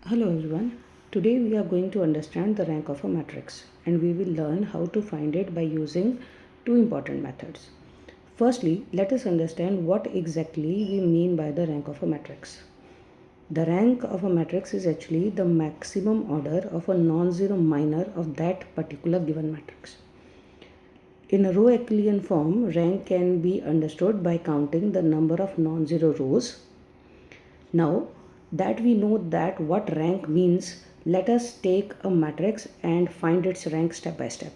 Hello everyone. Today we are going to understand the rank of a matrix and we will learn how to find it by using two important methods. Firstly, let us understand what exactly we mean by the rank of a matrix. The rank of a matrix is actually the maximum order of a non-zero minor of that particular given matrix. In a row Echelon form, rank can be understood by counting the number of non-zero rows. Now that we know that what rank means, let us take a matrix and find its rank step by step.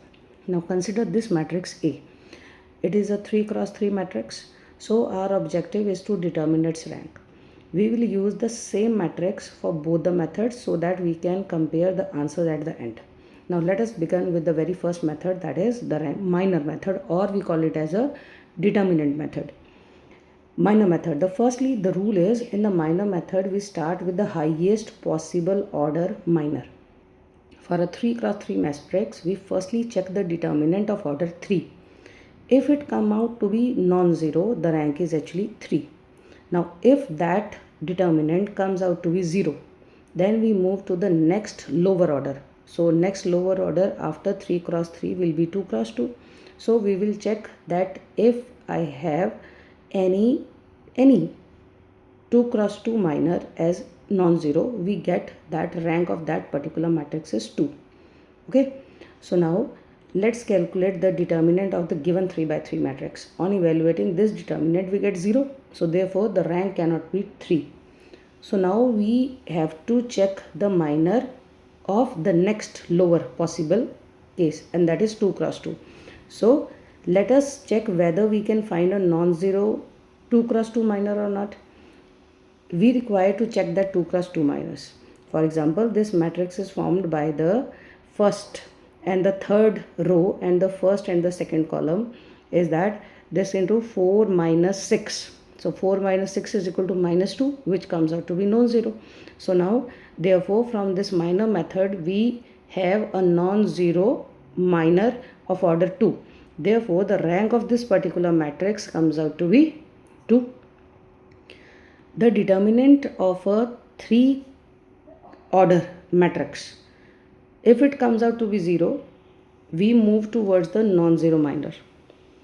Now consider this matrix A. It is a 3 cross 3 matrix. So our objective is to determine its rank. We will use the same matrix for both the methods so that we can compare the answers at the end. Now let us begin with the very first method, that is the rank minor method, or we call it as a determinant method. Minor method. Firstly, the rule is in the minor method we start with the highest possible order minor. For a 3 cross 3 matrix, we firstly check the determinant of order 3. If it come out to be non-zero, the rank is actually 3. Now, if that determinant comes out to be 0, then we move to the next lower order. So, next lower order after 3 cross 3 will be 2 cross 2. So, we will check that if I have any 2 cross 2 minor as non-zero, we get that rank of that particular matrix is 2. Okay, so now let's calculate the determinant of the given 3 by 3 matrix. On evaluating this determinant, we get 0. So therefore the rank cannot be 3. So now we have to check the minor of the next lower possible case, and that is 2 cross 2. So let us check whether we can find a non-zero 2 cross 2 minor or not. We require to check that 2 cross 2 minors. For example, this matrix is formed by the first and the third row and the first and the second column is that this into 4 minus 6. So 4 minus 6 is equal to minus 2, which comes out to be non-zero. So now therefore from this minor method we have a non-zero minor of order 2. Therefore the rank of this particular matrix comes out to be 2. The determinant of a 3 order matrix, if it comes out to be 0, we move towards the non-zero minor.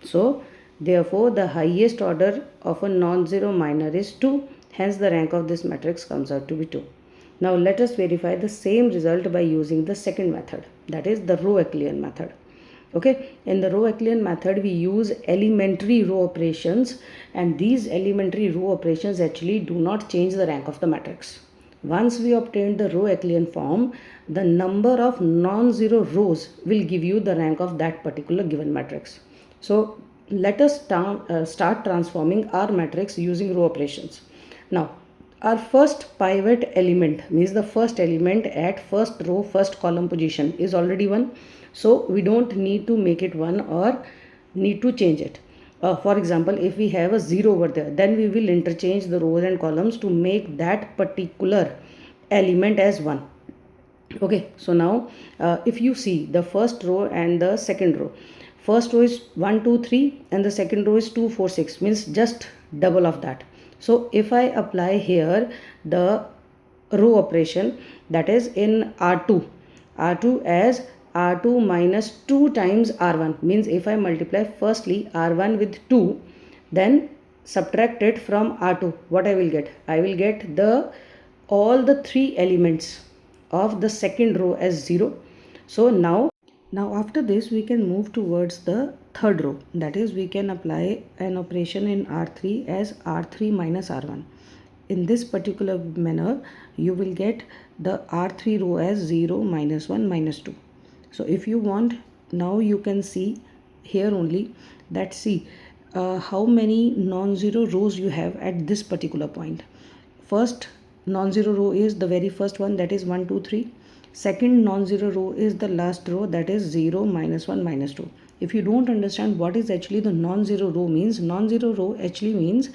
So therefore the highest order of a non-zero minor is 2, hence the rank of this matrix comes out to be 2. Now let us verify the same result by using the second method, that is the row Echelon method. Okay, in the row Echelon method we use elementary row operations, and these elementary row operations actually do not change the rank of the matrix. Once we obtain the row Echelon form, the number of non-zero rows will give you the rank of that particular given matrix. So let us start transforming our matrix using row operations. Now our first pivot element, means the first element at first row first column position, is already 1. So we don't need to make it 1 or need to change it. For example, if we have a 0 over there, then we will interchange the rows and columns to make that particular element as 1. Okay, so now if you see the first row and the second row, first row is 1 2 3 and the second row is 2 4 6, means just double of that. So if I apply here the row operation, that is in R2 as R2 minus 2 times R1, means if I multiply firstly R1 with 2, then subtract it from R2, what I will get? I will get all the 3 elements of the second row as 0. So now after this we can move towards the third row, that is we can apply an operation in R3 as R3 minus R1. In this particular manner you will get the R3 row as 0 minus 1 minus 2. So if you want, now you can see here only that see how many non-zero rows you have at this particular point. First non-zero row is the very first one, that is 1 2 3. Second non-zero row is the last row, that is 0 minus 1 minus 2. If you don't understand what is actually the non-zero row means, non-zero row actually means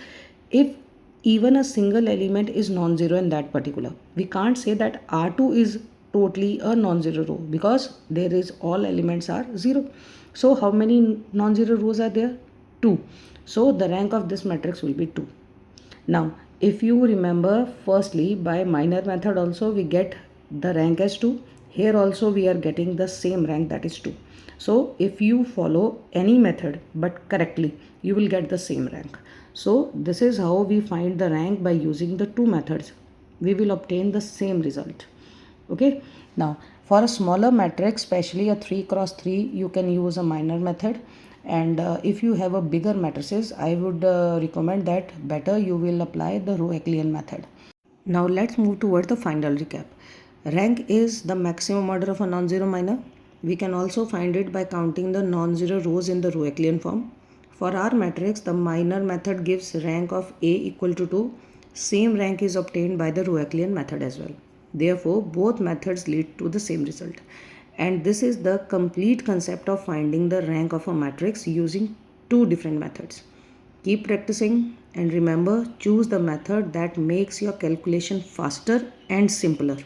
if even a single element is non-zero in that particular, we can't say that R2 is totally a non-zero row because there is all elements are 0. So how many non-zero rows are there? 2. So the rank of this matrix will be 2. Now If you remember, firstly, by minor method also we get the rank as 2. Here also we are getting the same rank, that is 2. So if you follow any method but correctly, you will get the same rank. So this is how we find the rank by using the two methods. We will obtain the same result. Okay. Now for a smaller matrix, especially a 3 cross 3, you can use a minor method. And if you have a bigger matrices, I would recommend that better you will apply the row Echelon method. Now let's move toward the final recap. Rank is the maximum order of a non-zero minor. We can also find it by counting the non-zero rows in the row Echelon form. For our matrix, the minor method gives rank of A equal to 2. Same rank is obtained by the row Echelon method as well. Therefore, both methods lead to the same result. And this is the complete concept of finding the rank of a matrix using two different methods. Keep practicing and remember, choose the method that makes your calculation faster and simpler.